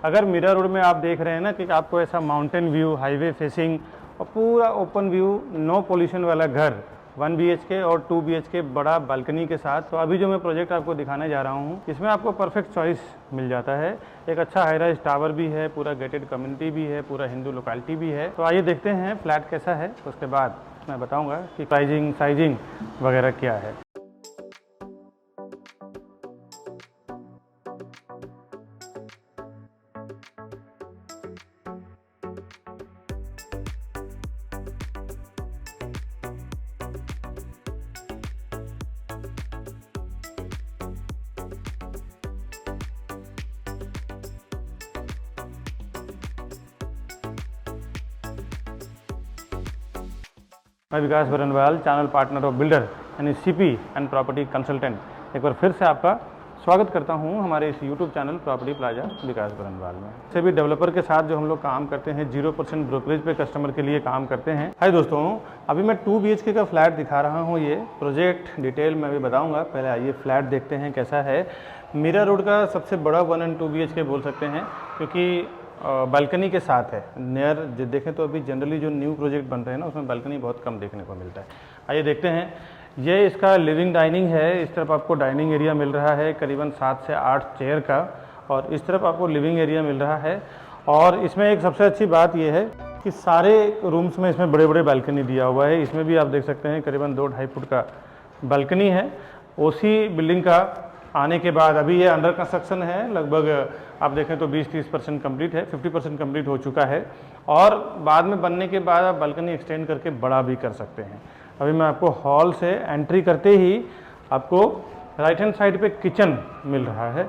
अगर मीरा रोड में आप देख रहे हैं ना कि आपको ऐसा माउंटेन व्यू, हाईवे फेसिंग और पूरा ओपन व्यू, नो पोल्यूशन वाला घर 1 BHK और 2 BHK बड़ा बालकनी के साथ, तो अभी जो मैं प्रोजेक्ट आपको दिखाने जा रहा हूँ इसमें आपको परफेक्ट चॉइस मिल जाता है। एक अच्छा हाई राइज टावर भी है, पूरा गेटेड कम्युनिटी भी है, पूरा हिंदू लोकेलिटी भी है। तो आइए देखते हैं फ्लैट कैसा है, उसके बाद मैं बताऊँगा कि प्राइजिंग, साइजिंग वगैरह क्या है। मैं Vikas Barnwal, channel partner of builder यानी सीपी एंड प्रॉपर्टी कंसल्टेंट, एक बार फिर से आपका स्वागत करता हूं हमारे इस यूट्यूब चैनल प्रॉपर्टी प्लाजा विकास बरनवाल में। सभी डेवलपर के साथ जो हम लोग काम करते हैं, 0% ब्रोकरेज पे कस्टमर के लिए काम करते हैं। हाय दोस्तों, अभी मैं 2 BHK का फ्लैट दिखा रहा हूँ। ये प्रोजेक्ट डिटेल में अभी बताऊँगा, पहले आइए फ्लैट देखते हैं कैसा है। मीरा रोड का सबसे बड़ा 1 एंड 2 BHK बोल सकते हैं, क्योंकि बालकनी के साथ है। नियर जो देखें तो अभी जनरली जो न्यू प्रोजेक्ट बन रहे हैं ना, उसमें बालकनी बहुत कम देखने को मिलता है। आइए देखते हैं। ये इसका लिविंग डाइनिंग है। इस तरफ आपको डाइनिंग एरिया मिल रहा है करीबन 7 से 8 चेयर का, और इस तरफ आपको लिविंग एरिया मिल रहा है। और इसमें एक सबसे अच्छी बात यह है कि सारे रूम्स में इसमें बड़े बड़े बालकनी दिया हुआ है। इसमें भी आप देख सकते हैं करीबन 2-2.5 फुट का बालकनी है। ओसी बिल्डिंग का आने के बाद अभी ये अंडर कंस्ट्रक्शन है, लगभग आप देखें तो 20-30% कंप्लीट है, 50% कंप्लीट हो चुका है। और बाद में बनने के बाद आप बालकनी एक्सटेंड करके बड़ा भी कर सकते हैं। अभी मैं आपको हॉल से एंट्री करते ही आपको राइट हैंड साइड पे किचन मिल रहा है।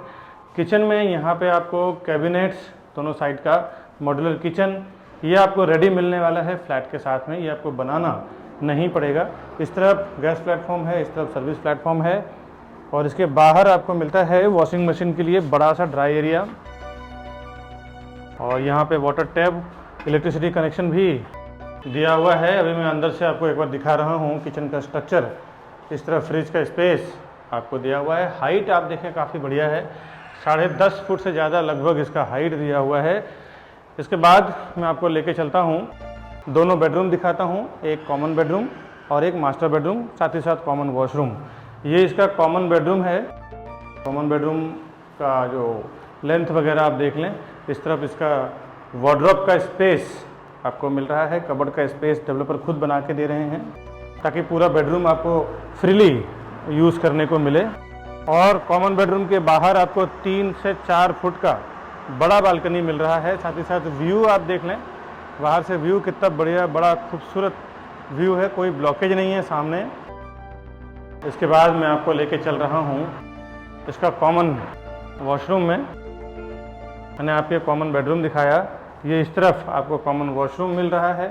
किचन में यहाँ पे आपको कैबिनेट्स, दोनों साइड का मॉड्यूलर किचन, ये आपको रेडी मिलने वाला है फ्लैट के साथ में। ये आपको बनाना नहीं पड़ेगा। इस तरफ गैस प्लेटफॉर्म है, इस तरफ सर्विस प्लेटफॉर्म है, और इसके बाहर आपको मिलता है वॉशिंग मशीन के लिए बड़ा सा ड्राई एरिया। और यहाँ पे वाटर टैप, इलेक्ट्रिसिटी कनेक्शन भी दिया हुआ है। अभी मैं अंदर से आपको एक बार दिखा रहा हूँ किचन का स्ट्रक्चर। इस तरह फ्रिज का स्पेस आपको दिया हुआ है। हाइट आप देखें काफ़ी बढ़िया है, 10.5 फुट से ज़्यादा लगभग इसका हाइट दिया हुआ है। इसके बाद मैं आपको लेके चलता हूँ, दोनों बेडरूम दिखाता हूँ, एक कॉमन बेडरूम और एक मास्टर बेडरूम, साथ ही साथ कॉमन वॉशरूम। ये इसका कॉमन बेडरूम है। कॉमन बेडरूम का जो लेंथ वगैरह आप देख लें। इस तरफ इसका वार्डरोब का स्पेस आपको मिल रहा है, कबर्ड का स्पेस डेवलपर खुद बना के दे रहे हैं, ताकि पूरा बेडरूम आपको फ्रीली यूज़ करने को मिले। और कॉमन बेडरूम के बाहर आपको 3 से 4 फुट का बड़ा बालकनी मिल रहा है। साथ ही साथ व्यू आप देख लें, बाहर से व्यू कितना बढ़िया, बड़ा खूबसूरत व्यू है, कोई ब्लॉकेज नहीं है सामने। इसके बाद मैं आपको लेके चल रहा हूँ इसका कॉमन वॉशरूम में। मैंने आपके कॉमन बेडरूम दिखाया, ये इस तरफ आपको कॉमन वॉशरूम मिल रहा है।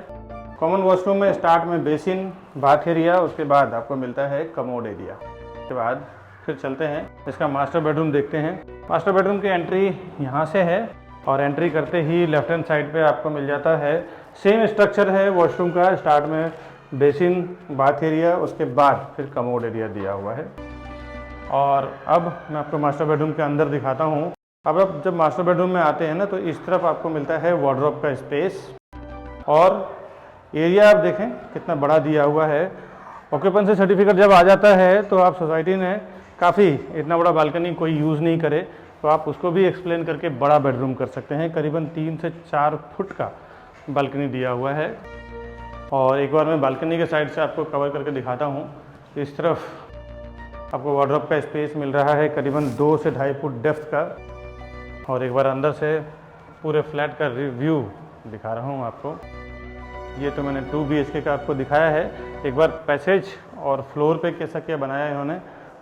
कॉमन वॉशरूम में स्टार्ट में बेसिन, बाथ एरिया, उसके बाद आपको मिलता है कमोड एरिया। उसके बाद फिर चलते हैं इसका मास्टर बेडरूम देखते हैं। मास्टर बेडरूम की एंट्री यहाँ से है, और एंट्री करते ही लेफ्ट हैंड साइड पे आपको मिल जाता है, सेम स्ट्रक्चर है वॉशरूम का। स्टार्ट में बेसिन, बाथ एरिया, उसके बाद फिर कमोड एरिया दिया हुआ है। और अब मैं आपको मास्टर बेडरूम के अंदर दिखाता हूँ। अब आप जब मास्टर बेडरूम में आते हैं ना, तो इस तरफ आपको मिलता है वार्डरोब का स्पेस, और एरिया आप देखें कितना बड़ा दिया हुआ है। ऑक्यूपेंसी सर्टिफिकेट जब आ जाता है तो आप सोसाइटी ने काफ़ी इतना बड़ा बालकनी कोई यूज़ नहीं करे तो आप उसको भी एक्सप्लेन करके बड़ा बेडरूम कर सकते हैं। करीबन 3 से 4 फुट का बालकनी दिया हुआ है। और एक बार मैं बालकनी के साइड से आपको कवर करके दिखाता हूँ। इस तरफ आपको वार्डरोब का स्पेस मिल रहा है करीबन 2 से 2.5 फुट डेप्थ का। और एक बार अंदर से पूरे फ्लैट का रिव्यू दिखा रहा हूँ आपको। ये तो मैंने 2 BHK का आपको दिखाया है। एक बार पैसेज और फ्लोर पे कैसा क्या बनाया है इन्होंने,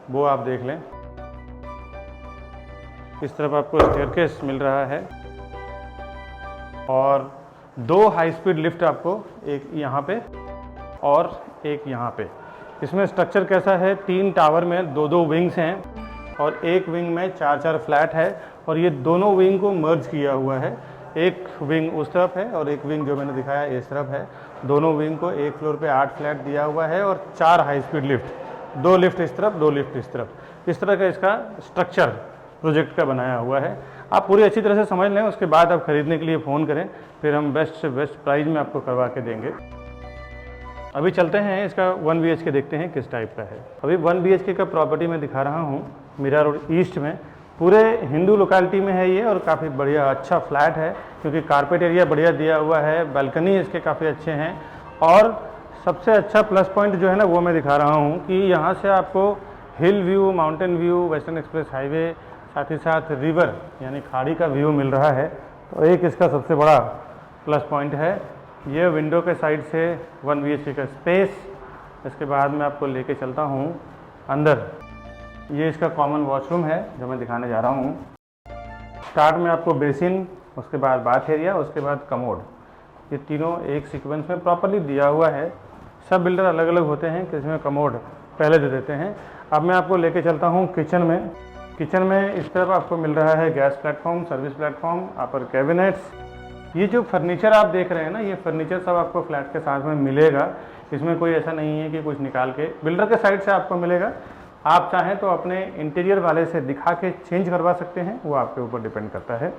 वो आप देख लें। इस तरफ आपको स्टेयरकेस मिल रहा है, और 2 हाई स्पीड लिफ्ट आपको, एक यहाँ पे और एक यहाँ पे। इसमें स्ट्रक्चर कैसा है, 3 टावर में 2-2 विंग्स हैं, और एक विंग में 4-4 फ्लैट है। और ये दोनों विंग को मर्ज किया हुआ है। एक विंग उस तरफ है और एक विंग जो मैंने दिखाया इस तरफ है। दोनों विंग को एक फ्लोर पे 8 फ्लैट दिया हुआ है, और 4 हाई स्पीड लिफ्ट, 2 लिफ्ट इस तरफ, 2 लिफ्ट इस तरफ। इस तरह का इसका स्ट्रक्चर प्रोजेक्ट का बनाया हुआ है। आप पूरी अच्छी तरह से समझ लें, उसके बाद आप खरीदने के लिए फ़ोन करें, फिर हम बेस्ट से बेस्ट प्राइस में आपको करवा के देंगे। अभी चलते हैं इसका 1 BHK देखते हैं किस टाइप का है। अभी 1 BHK का प्रॉपर्टी मैं दिखा रहा हूँ मीरा रोड ईस्ट में, पूरे हिंदू लोकेलिटी में है ये और काफ़ी बढ़िया अच्छा फ्लैट है क्योंकि कारपेट एरिया बढ़िया दिया हुआ है, बालकनी इसके काफ़ी अच्छे हैं और सबसे अच्छा प्लस पॉइंट जो है ना वो मैं दिखा रहा हूँ कि यहाँ से आपको हिल view, mountain view, western express highway, साथ ही साथ रिवर यानी खाड़ी का व्यू मिल रहा है। तो एक इसका सबसे बड़ा प्लस पॉइंट है। ये विंडो के साइड से 1 BHK का स्पेस। इसके बाद मैं आपको लेके चलता हूँ अंदर। ये इसका कॉमन वॉशरूम है जो मैं दिखाने जा रहा हूँ। स्टार्ट में आपको बेसिन, उसके बाद बाथ एरिया, उसके बाद कमोड, ये तीनों एक सीक्वेंस में प्रॉपर्ली दिया हुआ है। सब बिल्डर अलग अलग होते हैं, किसी में कमोड पहले दे देते हैं। अब मैं आपको लेके चलता हूँ किचन में। किचन में इस तरफ आपको मिल रहा है गैस प्लेटफॉर्म, सर्विस प्लेटफॉर्म, अपर कैबिनेट्स। ये जो फर्नीचर आप देख रहे हैं ना, ये फर्नीचर सब आपको फ्लैट के साथ में मिलेगा। इसमें कोई ऐसा नहीं है कि कुछ निकाल के, बिल्डर के साइड से आपको मिलेगा। आप चाहें तो अपने इंटीरियर वाले से दिखा के चेंज करवा सकते हैं, वो आपके ऊपर डिपेंड करता है।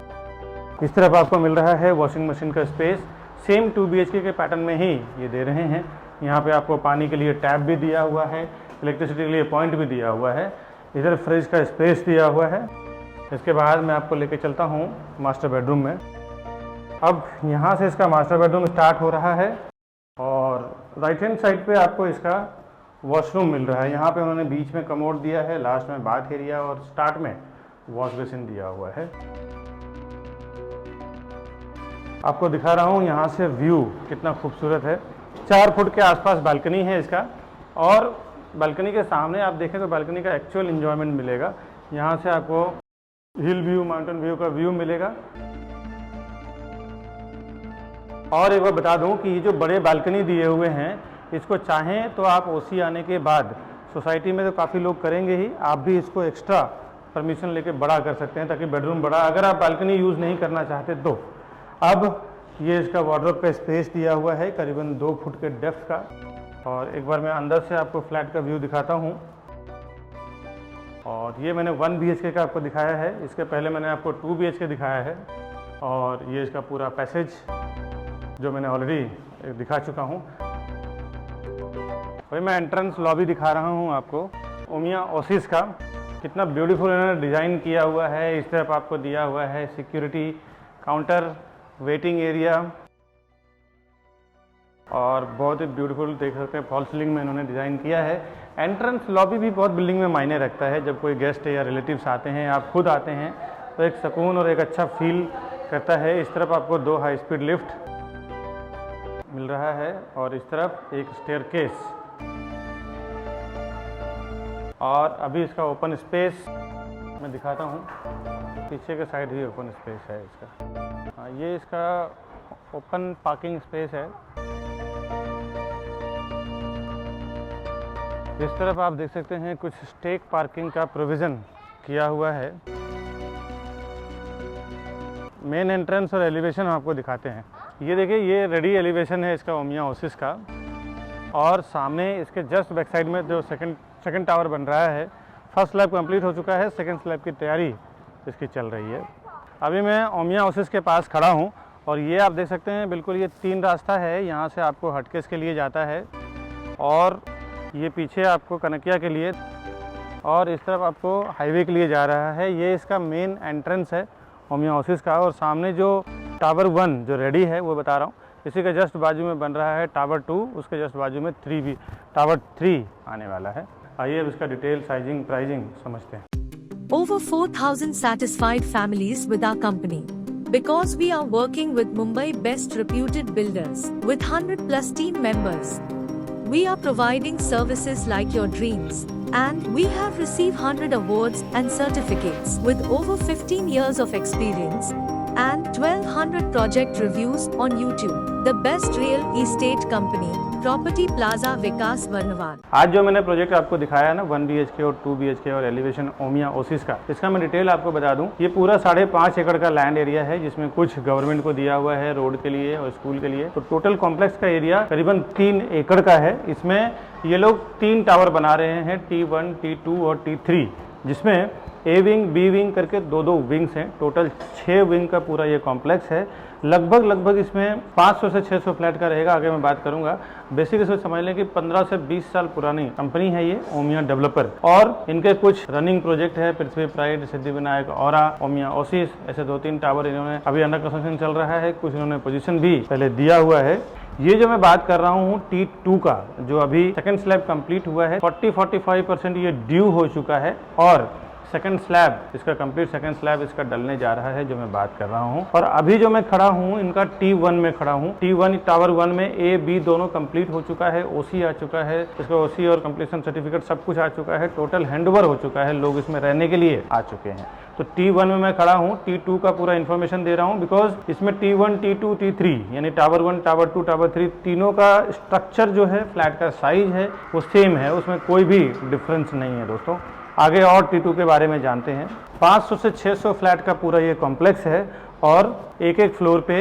इस तरफ आपको मिल रहा है वॉशिंग मशीन का स्पेस, सेम 2 BHK के पैटर्न में ही ये दे रहे हैं। यहाँ पे आपको पानी के लिए टैप भी दिया हुआ है, इलेक्ट्रिसिटी के लिए पॉइंट भी दिया हुआ है। इधर फ्रिज का स्पेस दिया हुआ है। इसके बाद मैं आपको लेके चलता हूँ मास्टर बेडरूम में। अब यहाँ से इसका मास्टर बेडरूम स्टार्ट हो रहा है और राइट हैंड साइड पे आपको इसका वॉशरूम मिल रहा है। यहाँ पे उन्होंने बीच में कमोड दिया है, लास्ट में बाथ एरिया और स्टार्ट में वॉश बेसिन दिया हुआ है। आपको दिखा रहा हूँ यहाँ से व्यू कितना खूबसूरत है। 4 फुट के आसपास बालकनी है इसका और बालकनी के सामने आप देखें तो बालकनी का एक्चुअल एंजॉयमेंट मिलेगा। यहाँ से आपको हिल व्यू, माउंटेन व्यू का व्यू मिलेगा। और एक बार बता दूं कि ये जो बड़े बालकनी दिए हुए हैं, इसको चाहें तो आप ओसी आने के बाद, सोसाइटी में तो काफ़ी लोग करेंगे ही, आप भी इसको एक्स्ट्रा परमिशन लेके बड़ा कर सकते हैं ताकि बेडरूम बड़ा, अगर आप बालकनी यूज़ नहीं करना चाहते तो। अब ये इसका वार्डरोब का स्पेस दिया हुआ है करीबन 2 फुट के डेप्थ का। और एक बार मैं अंदर से आपको फ्लैट का व्यू दिखाता हूँ। और ये मैंने 1 BHK का आपको दिखाया है, इसके पहले मैंने आपको 2 BHK दिखाया है। और ये इसका पूरा पैसेज जो मैंने ऑलरेडी दिखा चुका हूँ। भाई मैं एंट्रेंस लॉबी दिखा रहा हूँ आपको ओमिया ओसिस का। कितना ब्यूटीफुल इन्होंने डिज़ाइन किया हुआ है। इस तरफ आपको दिया हुआ है सिक्योरिटी काउंटर, वेटिंग एरिया और बहुत ही ब्यूटीफुल देख सकते हैं फॉल सीलिंग में इन्होंने डिज़ाइन किया है। एंट्रेंस लॉबी भी बहुत बिल्डिंग में मायने रखता है। जब कोई गेस्ट या रिलेटिव्स आते हैं, आप खुद आते हैं, तो एक सुकून और एक अच्छा फील करता है। इस तरफ आपको 2 हाई स्पीड लिफ्ट मिल रहा है और इस तरफ एक स्टेयरकेस। और अभी इसका ओपन स्पेस मैं दिखाता हूँ। पीछे के साइड ही ओपन स्पेस है इसका। हाँ, ये इसका ओपन पार्किंग स्पेस है। इस तरफ आप देख सकते हैं कुछ स्टेक पार्किंग का प्रोविज़न किया हुआ है। मेन एंट्रेंस और एलिवेशन आपको दिखाते हैं। ये देखिए, ये रेडी एलिवेशन है इसका ओमिया ओसिस का। और सामने इसके जस्ट बैक साइड में जो सेकंड टावर बन रहा है, फर्स्ट स्लैब कंप्लीट हो चुका है, सेकंड स्लैब की तैयारी इसकी चल रही है। अभी मैं ओमिया ओसिस के पास खड़ा हूँ और ये आप देख सकते हैं बिल्कुल ये 3 रास्ता है। यहाँ से आपको हटकेस के लिए जाता है और ये पीछे आपको कनकिया के लिए, और इस तरफ आपको हाईवे के लिए जा रहा है। ये इसका मेन एंट्रेंस है ओमिया ओसिस का। और सामने जो टावर 1 जो रेडी है वो बता रहा हूँ, इसी के जस्ट बाजू में बन रहा है टावर 2, उसके जस्ट बाजू में टावर 3 आने वाला है। आइए अब इसका डिटेल साइजिंग प्राइसिंग समझते हैं। Over 4,000 satisfied families with our company. Because we are working with Mumbai best reputed builders with 100+ team members. We are providing services like your dreams. And we have received 100 awards and certificates with over 15 years of experience and 1200 project reviews on YouTube. The best real estate company, Property Plaza Vikas Varnawad. आज जो मैंने project आपको दिखाया है ना 1 BHK और 2 BHK और elevation ओमिया Oasis का, इसका मैं डिटेल आपको बता दूं। ये पूरा 5.5 एकड़ का लैंड एरिया है जिसमें कुछ गवर्नमेंट को दिया हुआ है रोड के लिए और स्कूल के लिए। तो टोटल कॉम्प्लेक्स का एरिया करीबन 3 एकड़ का है। इसमें ये लोग 3 टावर बना रहे हैं, T1, T2 और T3, जिसमें ए विंग बी विंग करके दो विंग्स हैं। टोटल 6 विंग का पूरा ये कॉम्प्लेक्स है। लगभग इसमें 500 से 600 फ्लैट का रहेगा, आगे मैं बात करूंगा। बेसिक इसमें समझ लें कि 15 से 20 साल पुरानी कंपनी है ये ओमिया डेवलपर, और इनके कुछ रनिंग प्रोजेक्ट है, पृथ्वी प्राइड, सिद्धिविनायक, औरा, ओमिया ओसिस, ऐसे 2-3 टावर इन्होंने अभी अंडर कंस्ट्रक्शन चल रहा है। कुछ इन्होंने पोजीशन भी पहले दिया हुआ है। ये जो मैं बात कर रहा हूँ T2 का, जो अभी सेकंड स्लैब कंप्लीट हुआ है, 40-45% ये ड्यू हो चुका है, और सेकंड स्लैब इसका कंप्लीट सेकंड स्लैब इसका डलने जा रहा है, जो मैं बात कर रहा हूँ। और अभी जो मैं खड़ा हूँ इनका T1 में खड़ा हूँ। T1 टावर 1 में A B दोनों कंप्लीट हो चुका है, OC आ चुका है, इसका OC और कंप्लीशन सर्टिफिकेट सब कुछ आ चुका है, टोटल हैंडओवर हो चुका है, लोग इसमें रहने के लिए आ चुके हैं। तो T1 में मैं खड़ा हूँ, T2 का पूरा इन्फॉर्मेशन दे रहा हूँ, बिकॉज इसमें T1, T2, T3 यानी टावर 1, टावर 2, टावर 3 तीनों का स्ट्रक्चर जो है, फ्लैट का साइज है, वो सेम है, उसमें कोई भी डिफरेंस नहीं है दोस्तों। आगे और T2 के बारे में जानते हैं। 500 से 600 फ्लैट का पूरा ये कॉम्प्लेक्स है, और एक फ्लोर पे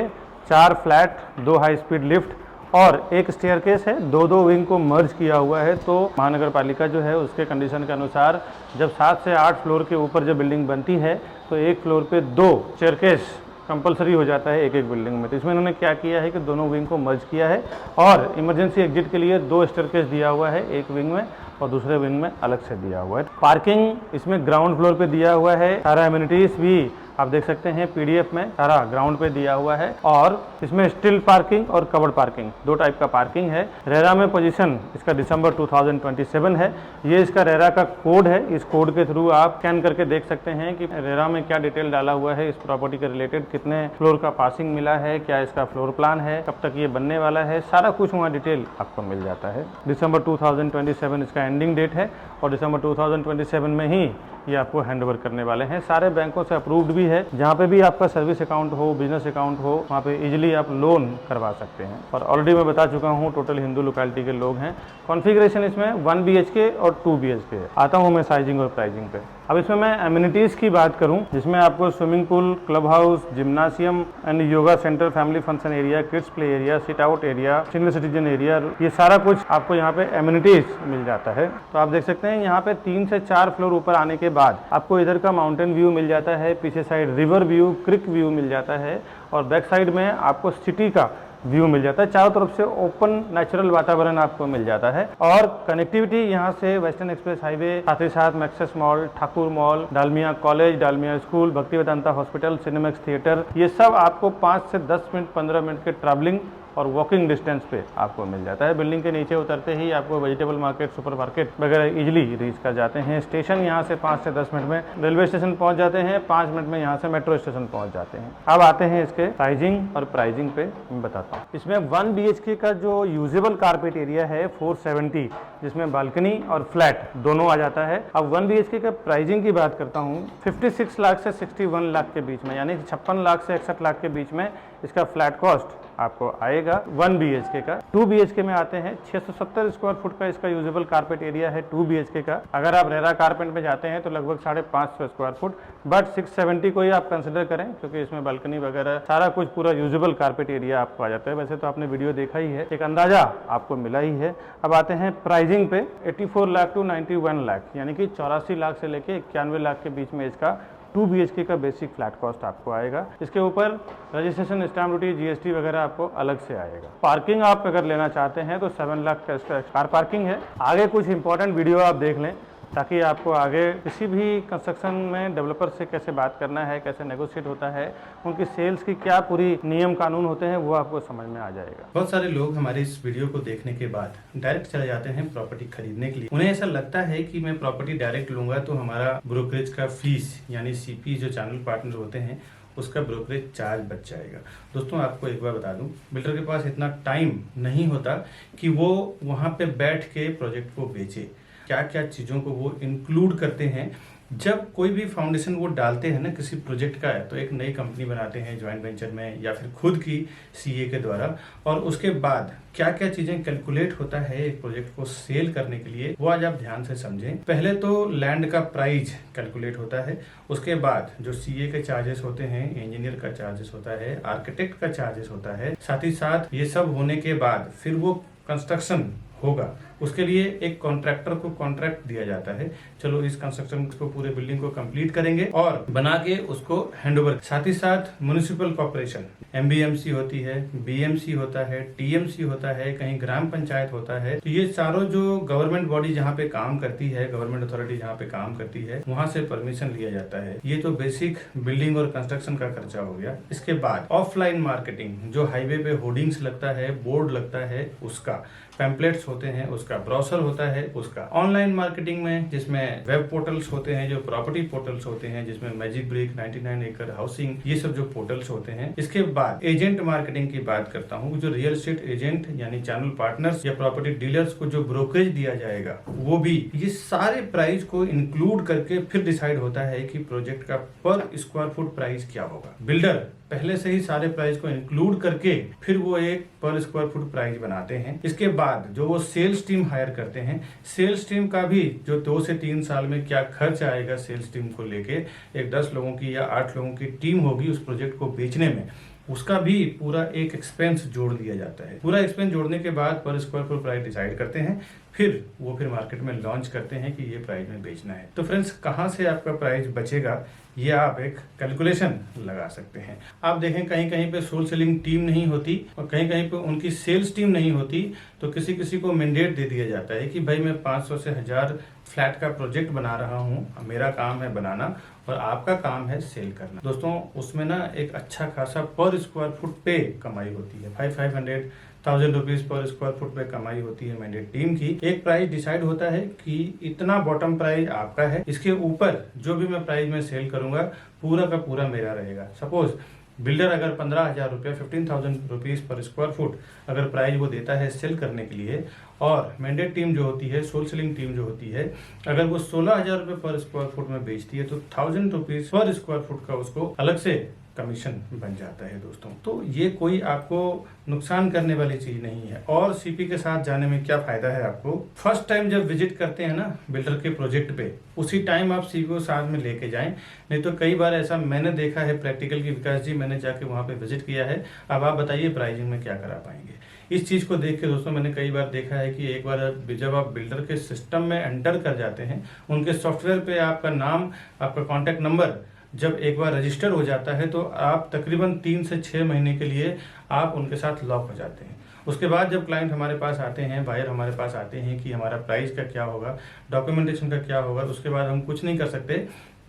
4 फ्लैट, 2 हाई स्पीड लिफ्ट और एक स्टेयरकेस है। दो विंग को मर्ज किया हुआ है। तो महानगर पालिका जो है उसके कंडीशन के अनुसार जब 7 से 8 फ्लोर के ऊपर जब बिल्डिंग बनती है तो एक फ्लोर पे 2 स्टेयरकेस कंपलसरी हो जाता है एक बिल्डिंग में। तो इसमें इन्होंने क्या किया है कि दोनों विंग को मर्ज किया है, और इमरजेंसी एग्जिट के लिए 2 स्टेयरकेस दिया हुआ है, एक विंग में और दूसरे विंग में अलग से दिया हुआ है। पार्किंग इसमें ग्राउंड फ्लोर पे दिया हुआ है। सारा एमिनिटीज भी आप देख सकते हैं पीडीएफ में, सारा ग्राउंड पे दिया हुआ है। और इसमें स्टिल पार्किंग और कवर्ड पार्किंग 2 टाइप का पार्किंग है। रेरा में पोजीशन इसका दिसंबर 2027 है। ये इसका रेरा का कोड है, इस कोड के थ्रू आप स्कैन करके देख सकते हैं कि रेरा में क्या डिटेल डाला हुआ है इस प्रॉपर्टी के रिलेटेड, कितने फ्लोर का पासिंग मिला है, क्या इसका फ्लोर प्लान है, कब तक ये बनने वाला है, सारा कुछ वहाँ डिटेल आपको मिल जाता है। दिसंबर 2027 इसका एंडिंग डेट है, और दिसंबर 2027 में ही ये आपको हैंडओवर करने वाले हैं। सारे बैंकों से अप्रूव्ड भी है। जहाँ पे भी आपका सर्विस अकाउंट हो, बिजनेस अकाउंट हो, वहाँ पे इजीली आप लोन करवा सकते हैं। और ऑलरेडी मैं बता चुका हूँ टोटल हिंदू लोकेलिटी के लोग हैं। कॉन्फ़िगरेशन इसमें 1 BHK और 2 BHK है। आता हूँ मैं साइजिंग और प्राइजिंग पे। अब इसमें मैं एमिनिटीज़ की बात करूं, जिसमें आपको swimming pool, club house, जिम्नासियम and yoga centre, family function area, kids play area, sit out area, senior citizen area, ये सारा कुछ आपको यहाँ पे एमिनिटीज़ मिल जाता है। तो आप देख सकते हैं यहाँ पे 3 से 4 फ्लोर ऊपर आने के बाद आपको इधर का माउंटेन व्यू मिल जाता है, पीछे साइड रिवर व्यू, क्रिक व्यू मिल जाता है, और बैक साइड में आपको सिटी का व्यू मिल जाता है। चारों तरफ से ओपन नेचुरल वातावरण आपको मिल जाता है। और कनेक्टिविटी यहाँ से वेस्टर्न एक्सप्रेस हाईवे, साथ ही साथ Max's mall, Thakur mall, Dalmia college, Dalmia school, Bhakti Vedanta hospital, Cinemax theatre, ये सब आपको 5 से 10 मिनट 15 मिनट के ट्रैवलिंग और वॉकिंग डिस्टेंस पे आपको मिल जाता है। बिल्डिंग के नीचे उतरते ही आपको वेजिटेबल मार्केट, सुपर मार्केट वगैरह इजीली रीच कर जाते हैं। स्टेशन यहाँ से 5 से 10 मिनट में रेलवे स्टेशन पहुँच जाते हैं, 5 मिनट में यहाँ से मेट्रो स्टेशन पहुँच जाते हैं। अब आते हैं इसके साइजिंग और प्राइजिंग पे मैं बताता हूँ। इसमें 1 BHK का जो यूजेबल कारपेट एरिया है 470, जिसमें बालकनी और फ्लैट दोनों आ जाता है। अब 1 BHK का प्राइजिंग की बात करता हूँ, 56 लाख से 61 लाख के बीच में, यानी 56 लाख से 61 लाख के बीच में इसका फ्लैट कॉस्ट आपको आएगा 1 BHK का। 2 BHK में आते हैं, 670 स्क्वायर फुट का इसका यूजेबल कारपेट एरिया है 2 BHK का। अगर आप रेरा कारपेट में जाते हैं तो लगभग 550 स्क्वायर फुट, बट 670 को ही आप कंसिडर करें, क्योंकि इसमें बालकनी वगैरह सारा कुछ पूरा यूजेबल कारपेट एरिया आपको आ जाता है। वैसे तो आपने वीडियो देखा ही है, एक अंदाजा आपको मिला ही है। अब आते हैं प्राइजिंग पे, 84 लाख टू 91 लाख, यानी कि 84 लाख से लेके 91 लाख के बीच में इसका 2 BHK का बेसिक फ्लैट कॉस्ट आपको आएगा। इसके ऊपर रजिस्ट्रेशन, स्टैम्प ड्यूटी, GST वगैरह आपको अलग से आएगा। पार्किंग आप अगर लेना चाहते हैं तो 7 लाख का इसका कार पार्किंग है। आगे कुछ इंपॉर्टेंट वीडियो आप देख लें, ताकि आपको आगे किसी भी कंस्ट्रक्शन में डेवलपर से कैसे बात करना है, कैसे नेगोशिएट होता है, उनकी सेल्स की क्या पूरी नियम कानून होते हैं, वो आपको समझ में आ जाएगा। बहुत सारे लोग हमारे इस वीडियो को देखने के बाद डायरेक्ट चले जाते हैं प्रॉपर्टी खरीदने के लिए। उन्हें ऐसा लगता है कि मैं प्रॉपर्टी डायरेक्ट लूंगा तो हमारा ब्रोकरेज का फीस, यानी CP जो चैनल पार्टनर होते हैं, उसका ब्रोकरेज चार्ज बच जाएगा। दोस्तों आपको एक बार बता दूं, बिल्डर के पास इतना टाइम नहीं होता कि वो वहां पे बैठ के प्रोजेक्ट को बेचे। क्या क्या चीज़ों को वो इंक्लूड करते हैं। जब कोई भी फाउंडेशन वो डालते हैं ना किसी प्रोजेक्ट का है, तो एक नई कंपनी बनाते हैं ज्वाइंट वेंचर में या फिर खुद की CA के द्वारा, और उसके बाद क्या क्या चीजें कैलकुलेट होता है एक प्रोजेक्ट को सेल करने के लिए, वो आज आप ध्यान से समझें। पहले तो लैंड का प्राइस कैलकुलेट होता है, उसके बाद जो CA के चार्जेस होते हैं, इंजीनियर का चार्जेस होता है, आर्किटेक्ट का चार्जेस होता है, साथ ही साथ ये सब होने के बाद फिर वो कंस्ट्रक्शन होगा, उसके लिए एक कॉन्ट्रैक्टर को कॉन्ट्रैक्ट दिया जाता है, चलो इस कंस्ट्रक्शन को पूरे बिल्डिंग को कंप्लीट करेंगे और बना के उसको हैंडओवर। साथ ही साथ म्युनिसिपल कॉर्पोरेशन, एमबीएमसी होती है, बीएमसी होता है, टीएमसी होता है, कहीं ग्राम पंचायत होता है, तो ये चारों जो गवर्नमेंट बॉडी जहाँ पे काम करती है, गवर्नमेंट अथॉरिटी जहाँ पे काम करती है, वहां से परमिशन लिया जाता है। ये तो बेसिक बिल्डिंग और कंस्ट्रक्शन का खर्चा हो गया। इसके बाद ऑफलाइन मार्केटिंग, जो हाईवे पे होर्डिंग्स लगता है, बोर्ड लगता है, उसका पैम्पलेट्स होते हैं, उसका ब्रोशर होता है, उसका ऑनलाइन मार्केटिंग में जिसमें वेब पोर्टल्स होते हैं, जो प्रॉपर्टी पोर्टल्स होते हैं, जिसमें मैजिक ब्रिक, 99 एकड़ हाउसिंग, ये सब जो पोर्टल्स होते हैं। इसके बाद एजेंट मार्केटिंग की बात करता हूँ, जो रियल एस्टेट एजेंट यानी चैनल पार्टनर्स या प्रॉपर्टी डीलर्स को जो ब्रोकरेज दिया जाएगा, वो भी ये सारे प्राइस को इंक्लूड करके फिर डिसाइड होता है कि प्रोजेक्ट का पर स्क्वायर फुट प्राइस क्या होगा। बिल्डर पहले से ही सारे प्राइस को इंक्लूड करके फिर वो एक पर स्क्वायर फुट प्राइस बनाते हैं। इसके बाद जो वो सेल्स टीम हायर करते हैं, सेल्स टीम का भी जो 2 से 3 साल में क्या खर्च आएगा सेल्स टीम को लेके, एक 10 लोगों की या 8 लोगों की टीम होगी उस प्रोजेक्ट को बेचने में, उसका भी पूरा एक एक्सपेंस जोड़ दिया जाता है। पूरा एक्सपेंस जोड़ने के बाद पर स्क्वायर फुट प्राइस डिसाइड करते हैं, फिर वो मार्केट में लॉन्च करते हैं कि ये प्राइस में बेचना है। तो फ्रेंड्स, कहाँ से आपका प्राइस बचेगा ये आप एक कैलकुलेशन लगा सकते हैं। आप देखें कहीं कहीं पे सोल सेलिंग टीम नहीं होती और कहीं कहीं पे उनकी सेल्स टीम नहीं होती, तो किसी किसी को मैंडेट दे दिया जाता है कि भाई मैं 500 से 1000 फ्लैट का प्रोजेक्ट बना रहा हूँ, मेरा काम है बनाना और आपका काम है सेल करना। दोस्तों, उसमें ना एक अच्छा खासा पर स्क्वायर फुट पे कमाई होती है, 500,000 रुपीज पर स्क्वायर फुट पे कमाई होती है मैंडेट टीम की। एक प्राइस डिसाइड होता है कि इतना बॉटम प्राइस आपका है, इसके ऊपर जो भी मैं प्राइस में सेल करूंगा पूरा का पूरा मेरा रहेगा। सपोज बिल्डर अगर 15,000 रुपया 15,000 रुपीज पर स्क्वायर फुट अगर प्राइस वो देता है सेल करने के लिए, और मैंडेट टीम जो होती है, सोल सेलिंग टीम जो होती है, अगर वो 16,000 रुपये पर स्क्वायर फुट में बेचती है तो 1000 रुपीज पर स्क्वायर फुट का उसको अलग से कमीशन बन जाता है। दोस्तों, तो ये कोई आपको नुकसान करने वाली चीज नहीं है। और सीपी के साथ जाने में क्या फायदा है आपको, फर्स्ट टाइम जब विजिट करते हैं ना बिल्डर के प्रोजेक्ट पे, उसी टाइम आप सीपी को साथ में लेके जाएं। नहीं तो कई बार ऐसा मैंने देखा है प्रैक्टिकल की, विकास जी मैंने जाके वहां पे विजिट किया है, अब आप बताइए प्राइसिंग में क्या करा पाएंगे। इस चीज को देख के दोस्तों मैंने कई बार देखा है कि एक बार जब आप बिल्डर के सिस्टम में एंटर कर जाते हैं, उनके सॉफ्टवेयर पे आपका नाम, आपका कॉन्टैक्ट नंबर जब एक बार रजिस्टर हो जाता है, तो आप तकरीबन 3 से 6 महीने के लिए आप उनके साथ लॉक हो जाते हैं। उसके बाद जब क्लाइंट हमारे पास आते हैं, बायर हमारे पास आते हैं कि हमारा प्राइस का क्या होगा, डॉक्यूमेंटेशन का क्या होगा, तो उसके बाद हम कुछ नहीं कर सकते,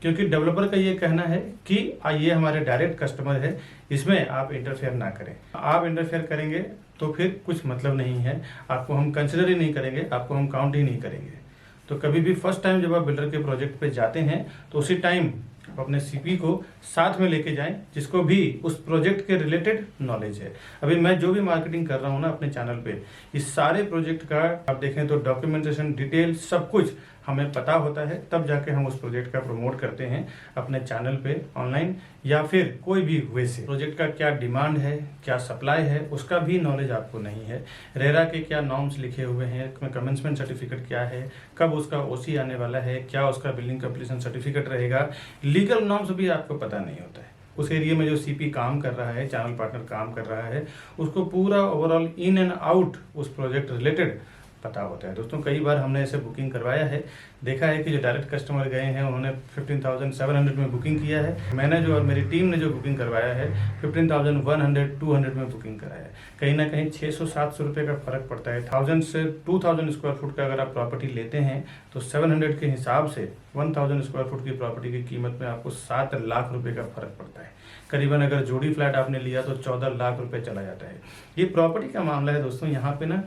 क्योंकि डेवलपर का ये कहना है कि ये हमारे डायरेक्ट कस्टमर है, इसमें आप इंटरफेयर ना करें। आप इंटरफेयर करेंगे तो फिर कुछ मतलब नहीं है, आपको हम कंसिडर ही नहीं करेंगे, आपको हम काउंट ही नहीं करेंगे। तो कभी भी फर्स्ट टाइम जब आप बिल्डर के प्रोजेक्ट पे जाते हैं तो उसी टाइम आप अपने सीपी को साथ में लेके जाएं, जिसको भी उस प्रोजेक्ट के रिलेटेड नॉलेज है। अभी मैं जो भी मार्केटिंग कर रहा हूँ ना अपने चैनल पे, इस सारे प्रोजेक्ट का आप देखें तो डॉक्यूमेंटेशन, डिटेल सब कुछ हमें पता होता है, तब जाके हम उस प्रोजेक्ट का प्रमोट करते हैं अपने चैनल पे ऑनलाइन या फिर कोई भी वे से। प्रोजेक्ट का क्या डिमांड है, क्या सप्लाई है, उसका भी नॉलेज आपको नहीं है। रेरा के क्या नॉर्म्स लिखे हुए हैं, कमेंसमेंट सर्टिफिकेट क्या है, कब उसका ओसी आने वाला है, क्या उसका बिल्डिंग कंप्लीशन सर्टिफिकेट रहेगा, लीगल नॉर्म्स भी आपको पता नहीं होता है। उस एरिया में जो सीपी काम कर रहा है, चैनल पार्टनर काम कर रहा है, उसको पूरा ओवरऑल इन एंड आउट उस प्रोजेक्ट रिलेटेड पता होता है। दोस्तों, कई बार हमने ऐसे बुकिंग करवाया है, देखा है कि जो डायरेक्ट कस्टमर गए हैं उन्होंने 15,700 में बुकिंग किया है, मैंने जो और मेरी टीम ने जो बुकिंग करवाया है 15,100, 200 में बुकिंग कराया है। कहीं ना कहीं 600-700 रुपये का फर्क पड़ता है। 1000 से 2000 स्क्वायर फुट का अगर आप प्रॉपर्टी लेते हैं तो 700 के हिसाब से 1000 स्क्वायर फुट की प्रॉपर्टी की कीमत में आपको 7 लाख रुपये का फर्क पड़ता है। करीबन अगर जोड़ी फ्लैट आपने लिया तो 14 लाख रुपए चला जाता है। ये प्रॉपर्टी का मामला है दोस्तों, यहाँ पे ना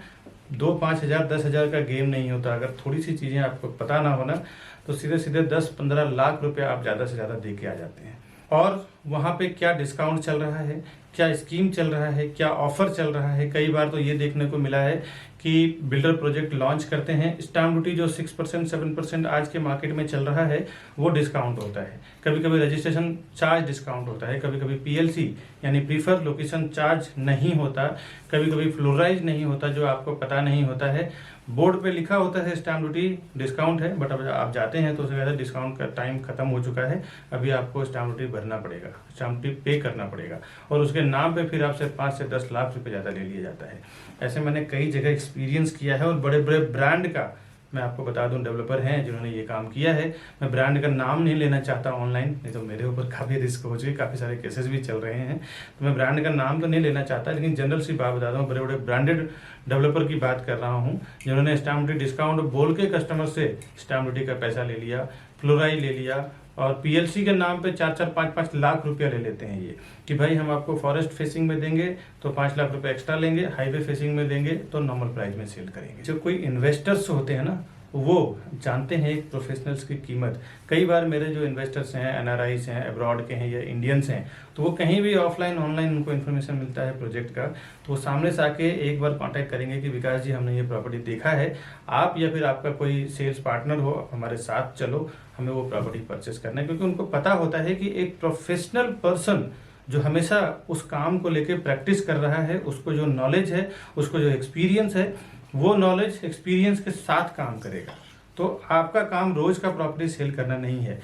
2-5 हज़ार 10 हज़ार का गेम नहीं होता। अगर थोड़ी सी चीज़ें आपको पता ना हो ना तो सीधे सीधे 10-15 लाख रुपए आप ज़्यादा से ज़्यादा दे के आ जाते हैं। और वहाँ पे क्या डिस्काउंट चल रहा है, क्या स्कीम चल रहा है, क्या ऑफर चल रहा है। कई बार तो ये देखने को मिला है कि बिल्डर प्रोजेक्ट लॉन्च करते हैं, स्टैम्प ड्यूटी जो 6% 7% आज के मार्केट में चल रहा है वो डिस्काउंट होता है। कभी कभी रजिस्ट्रेशन चार्ज डिस्काउंट होता है, कभी कभी पीएलसी यानी प्रीफर लोकेशन चार्ज नहीं होता, कभी कभी फ्लोराइज नहीं होता, जो आपको पता नहीं होता है। बोर्ड पे लिखा होता है स्टैम्प ड्यूटी डिस्काउंट है, बट अब आप जाते हैं तो उससे ज़्यादा डिस्काउंट का टाइम खत्म हो चुका है, अभी आपको स्टैम्प ड्यूटी भरना पड़ेगा। स्टाम्प ड्यूटी पे करना पड़ेगा और उसके नाम पे फिर आपसे 5 से 10 लाख रुपए ज़्यादा ले लिया जाता है। ऐसे मैंने कई जगह एक्सपीरियंस किया है और बड़े बड़े ब्रांड का मैं आपको बता दूं, डेवलपर हैं जिन्होंने ये काम किया है। मैं ब्रांड का नाम नहीं लेना चाहता ऑनलाइन, नहीं तो मेरे ऊपर काफ़ी रिस्क हो चुकी, काफ़ी सारे केसेस भी चल रहे हैं, तो मैं ब्रांड का नाम तो नहीं लेना चाहता, लेकिन जनरल सी बात बताता हूँ, बड़े बड़े ब्रांडेड डेवलपर की बात कर रहा हूँ जिन्होंने स्टाम्प ड्यूटी डिस्काउंट बोल के कस्टमर से स्टाम्प ड्यूटी का पैसा ले लिया, फ्लोराई ले लिया और पीएलसी के नाम पे 4-4, 5-5 लाख रुपया ले लेते हैं ये कि भाई हम आपको फॉरेस्ट फेसिंग में देंगे तो 5 लाख रुपए एक्स्ट्रा लेंगे, हाईवे फेसिंग में देंगे तो नॉर्मल प्राइस में सेल करेंगे। जो कोई इन्वेस्टर्स होते हैं ना, वो जानते हैं एक प्रोफेशनल्स की कीमत। कई बार मेरे जो इन्वेस्टर्स हैं, एनआरआईस हैं, अब्रॉड के हैं या इंडियंस हैं, तो वो कहीं भी ऑफलाइन ऑनलाइन उनको इन्फॉर्मेशन मिलता है प्रोजेक्ट का, तो वो सामने से आके एक बार कांटेक्ट करेंगे कि विकास जी हमने ये प्रॉपर्टी देखा है, आप या फिर आपका कोई सेल्स पार्टनर हो हमारे साथ चलो, हमें वो प्रॉपर्टी परचेस करना है। क्योंकि उनको पता होता है कि एक प्रोफेशनल पर्सन जो हमेशा उस काम को लेके प्रैक्टिस कर रहा है, उसको जो नॉलेज है, उसको जो एक्सपीरियंस है, वो नॉलेज एक्सपीरियंस के साथ काम करेगा। तो आपका काम रोज का प्रॉपर्टी सेल करना नहीं है।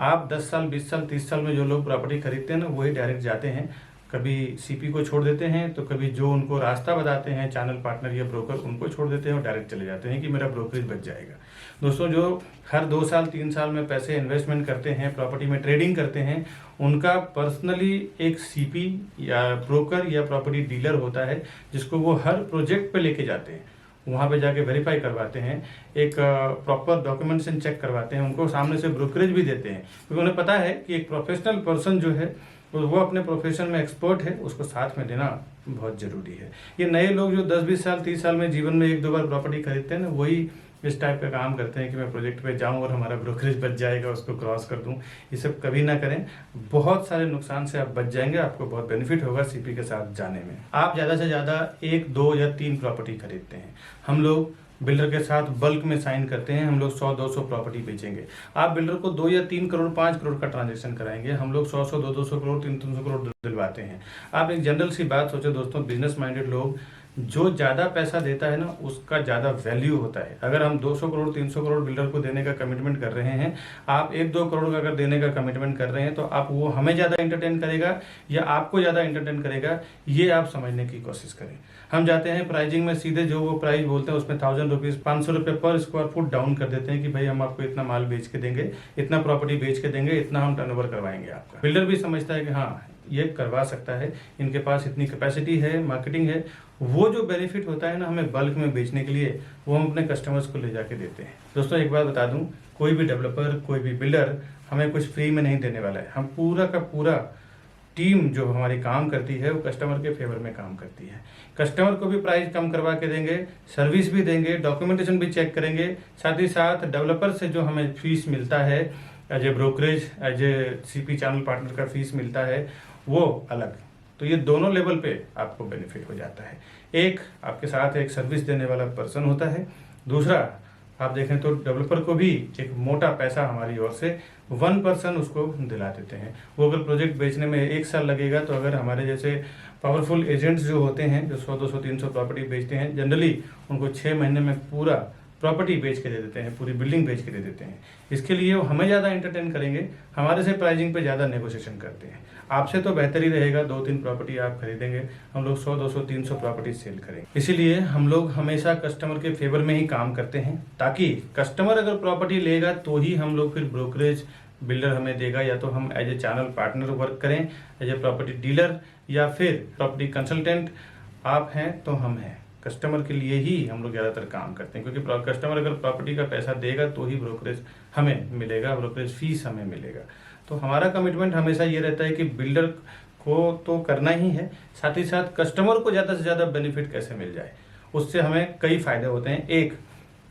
आप 10 साल, 20 साल, 30 साल में जो लोग प्रॉपर्टी खरीदते हैं ना, वही डायरेक्ट जाते हैं, कभी सीपी को छोड़ देते हैं, तो कभी जो उनको रास्ता बताते हैं चैनल पार्टनर या ब्रोकर, उनको छोड़ देते हैं और डायरेक्ट चले जाते हैं कि मेरा ब्रोकरेज बच जाएगा। दोस्तों, जो हर 2 साल 3 साल में पैसे इन्वेस्टमेंट करते हैं, प्रॉपर्टी में ट्रेडिंग करते हैं, उनका पर्सनली एक सीपी या ब्रोकर या प्रॉपर्टी डीलर होता है जिसको वो हर प्रोजेक्ट पे लेके जाते हैं, वहाँ पे जाके वेरीफाई करवाते हैं, एक प्रॉपर डॉक्यूमेंटेशन चेक करवाते हैं, उनको सामने से ब्रोकरेज भी देते हैं, क्योंकि उन्हें पता है कि एक प्रोफेशनल पर्सन जो है वो अपने प्रोफेशन में एक्सपर्ट है, उसको साथ में देना बहुत जरूरी है। ये नए लोग जो 10-20 साल 30 साल में जीवन में 1-2 बार प्रॉपर्टी खरीदते हैं ना, वही इस टाइप का काम करते हैं कि मैं प्रोजेक्ट पे जाऊं और हमारा ब्रोकरेज बच जाएगा, उसको क्रॉस कर दूं। ये सब कभी ना करें, बहुत सारे नुकसान से आप बच जाएंगे, आपको बहुत बेनिफिट होगा सीपी के साथ जाने में। आप ज़्यादा से ज़्यादा 1, 2 या 3 प्रॉपर्टी खरीदते हैं, हम लोग बिल्डर के साथ बल्क में साइन करते हैं, हम लोग 100-200 प्रॉपर्टी बेचेंगे। आप बिल्डर को 2 या 3 करोड़ 5 करोड़ का ट्रांजेक्शन कराएंगे, हम लोग 100-100, 200 करोड़ 300 करोड़ दिलवाते हैं। आप एक जनरल सी बात सोचो दोस्तों, बिजनेस माइंडेड लोग, जो ज़्यादा पैसा देता है ना, उसका ज़्यादा वैल्यू होता है। अगर हम 200 करोड़ 300 करोड़ बिल्डर को देने का कमिटमेंट कर रहे हैं, आप 1-2 करोड़ का अगर देने का कमिटमेंट कर रहे हैं, तो आप वो हमें ज़्यादा एंटरटेन करेगा या आपको ज़्यादा एंटरटेन करेगा, ये आप समझने की कोशिश करें। हम जाते हैं प्राइजिंग में, सीधे जो वो प्राइस बोलते हैं उसमें 1000 रुपीज़ 500 रुपये पर स्क्वायर फुट डाउन कर देते हैं कि भाई हम आपको इतना माल बेच के देंगे, इतना प्रॉपर्टी बेच के देंगे, इतना हम टर्नओवर करवाएंगे आपका। बिल्डर भी समझता है कि हाँ ये करवा सकता है, इनके पास इतनी कैपेसिटी है, मार्केटिंग है। वो जो बेनिफिट होता है ना हमें बल्क में बेचने के लिए, वो हम अपने कस्टमर्स को ले जाके देते हैं। दोस्तों, एक बात बता दूं, कोई भी डेवलपर, कोई भी बिल्डर हमें कुछ फ्री में नहीं देने वाला है। हम पूरा का पूरा टीम जो हमारी काम करती है वो कस्टमर के फेवर में काम करती है। कस्टमर को भी प्राइस कम करवा के देंगे, सर्विस भी देंगे, डॉक्यूमेंटेशन भी चेक करेंगे, साथ ही साथ डेवलपर से जो हमें फीस मिलता है as a brokerage, as a CP channel partner का फीस मिलता है, वो अलग। तो ये दोनों लेवल पे आपको बेनिफिट हो जाता है। एक आपके साथ एक सर्विस देने वाला पर्सन होता है, दूसरा आप देखें तो डेवलपर को भी एक मोटा पैसा हमारी ओर से 1 पर्सन उसको दिला देते हैं। वो अगर प्रोजेक्ट बेचने में 1 साल लगेगा, तो अगर हमारे जैसे पावरफुल एजेंट्स जो होते हैं, जो 100-200 300 प्रॉपर्टी बेचते हैं, जनरली उनको 6 महीने में पूरा प्रॉपर्टी बेच के दे देते हैं, पूरी बिल्डिंग बेच के दे देते हैं। इसके लिए वो हमें ज़्यादा एंटरटेन करेंगे, हमारे से प्राइसिंग पे ज़्यादा नेगोशिएशन करते हैं। आपसे तो बेहतर ही रहेगा, 2-3 प्रॉपर्टी आप खरीदेंगे, हम लोग 100-200 300 प्रॉपर्टी सेल करेंगे। इसीलिए हम लोग हमेशा कस्टमर के फेवर में ही काम करते हैं, ताकि कस्टमर अगर प्रॉपर्टी लेगा तो ही हम लोग फिर ब्रोकरेज बिल्डर हमें देगा, या तो हम as a channel partner work करें, एज ए प्रॉपर्टी डीलर या फिर प्रॉपर्टी कंसल्टेंट आप हैं तो हम हैं। कस्टमर के लिए ही हम लोग ज़्यादातर काम करते हैं, क्योंकि कस्टमर अगर प्रॉपर्टी का पैसा देगा तो ही ब्रोकरेज हमें मिलेगा, ब्रोकरेज फीस हमें मिलेगा। तो हमारा कमिटमेंट हमेशा ये रहता है कि बिल्डर को तो करना ही है, साथ ही साथ कस्टमर को ज़्यादा से ज़्यादा बेनिफिट कैसे मिल जाए, उससे हमें कई फ़ायदे होते हैं। एक,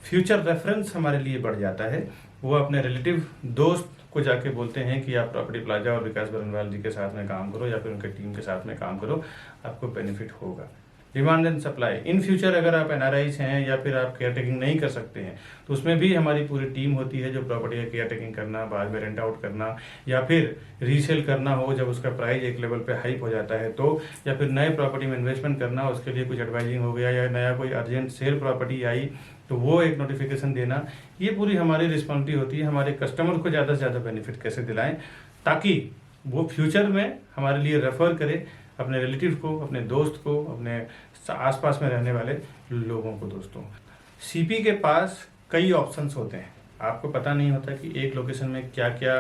फ्यूचर रेफरेंस हमारे लिए बढ़ जाता है। वो अपने रिलेटिव दोस्त को जाके बोलते हैं कि आप प्रॉपर्टी प्लाजा और विकास बरनवाल जी के साथ में काम करो या फिर उनके टीम के साथ में काम करो, आपको बेनिफिट होगा। Demand and supply, in future अगर आप एनआरआईस हैं या फिर आप केयर टेकिंग नहीं कर सकते हैं, तो उसमें भी हमारी पूरी टीम होती है जो प्रॉपर्टी का केयर टेकिंग करना, बाद में रेंट आउट करना या फिर रीसेल करना हो जब उसका प्राइस एक लेवल पे हाइप हो जाता है तो, या फिर नए प्रॉपर्टी में इन्वेस्टमेंट करना, उसके लिए कुछ एडवाइजिंग हो गया या नया कोई अर्जेंट सेल प्रॉपर्टी आई तो वो एक नोटिफिकेशन देना, ये पूरी हमारी रिस्पॉन्सिबिलिटी होती है। हमारे कस्टमर को ज़्यादा से ज़्यादा बेनिफिट कैसे दिलाएं, ताकि वो फ्यूचर में हमारे लिए रेफर करे अपने रिलेटिव को, अपने दोस्त को, अपने आसपास में रहने वाले लोगों को। दोस्तों, सीपी के पास कई ऑप्शंस होते हैं। आपको पता नहीं होता कि एक लोकेशन में क्या क्या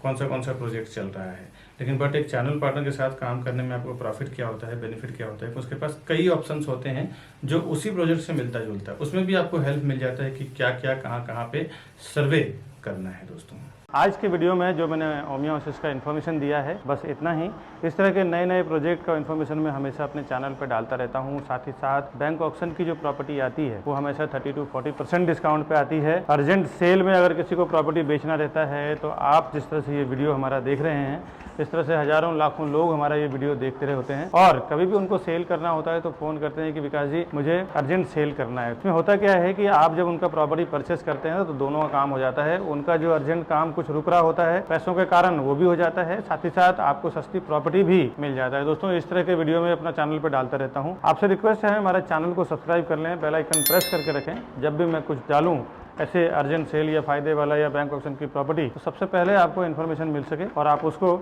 कौन सा प्रोजेक्ट चल रहा है, लेकिन बट एक चैनल पार्टनर के साथ काम करने में आपको प्रॉफिट क्या होता है, बेनिफिट क्या होता है, उसके पास कई ऑप्शंस होते हैं जो उसी प्रोजेक्ट से मिलता जुलता है। उसमें भी आपको हेल्प मिल जाता है कि क्या क्या कहाँ पे सर्वे करना है। दोस्तों, आज के वीडियो में जो मैंने ओमिया हाउसेस का इन्फॉर्मेशन दिया है, बस इतना ही। इस तरह के नए प्रोजेक्ट का इन्फॉर्मेशन मैं हमेशा अपने चैनल पर डालता रहता हूँ। साथ ही साथ बैंक ऑक्शन की जो प्रॉपर्टी आती है वो हमेशा 30 to 40% डिस्काउंट पे आती है। अर्जेंट सेल में अगर किसी को प्रॉपर्टी बेचना रहता है तो आप जिस तरह से ये वीडियो हमारा देख रहे हैं, इस तरह से हजारों लाखों लोग हमारा ये वीडियो देखते रहे होते हैं और कभी भी उनको सेल करना होता है तो फ़ोन करते हैं कि विकास जी मुझे अर्जेंट सेल करना है। इसमें होता क्या है कि आप जब उनका प्रॉपर्टी परचेस करते हैं तो दोनों का काम हो जाता है। उनका जो अर्जेंट काम कुछ रुक रहा होता है पैसों के कारण, वो भी हो जाता है, साथ ही साथ आपको सस्ती प्रॉपर्टी भी मिल जाता है। दोस्तों, इस तरह के वीडियो में अपना चैनल पर डालता रहता हूँ। आपसे रिक्वेस्ट है हमारे चैनल को सब्सक्राइब कर लें, बेल आइकन प्रेस करके रखें। जब भी मैं कुछ डालूँ ऐसे अर्जेंट सेल या फायदे वाला या बैंक ऑक्शन की प्रॉपर्टी, तो सबसे पहले आपको इन्फॉर्मेशन मिल सके और आप उसको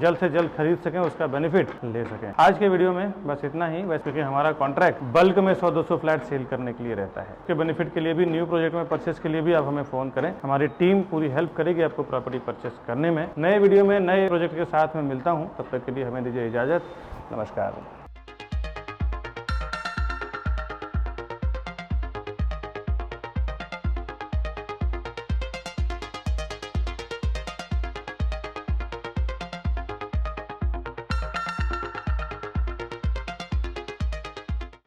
जल्द से जल्द खरीद सकें, उसका बेनिफिट ले सकें। आज के वीडियो में बस इतना ही। वैसे क्योंकि हमारा कॉन्ट्रैक्ट बल्क में 100-200 फ्लैट सेल करने के लिए रहता है। इसके बेनिफिट के लिए भी, न्यू प्रोजेक्ट में परचेस के लिए भी आप हमें फ़ोन करें। हमारी टीम पूरी हेल्प करेगी आपको प्रॉपर्टी परचेस करने में। नए वीडियो में नए प्रोजेक्ट के साथ मैं मिलता हूँ। तब तक के लिए हमें दीजिए इजाज़त। नमस्कार।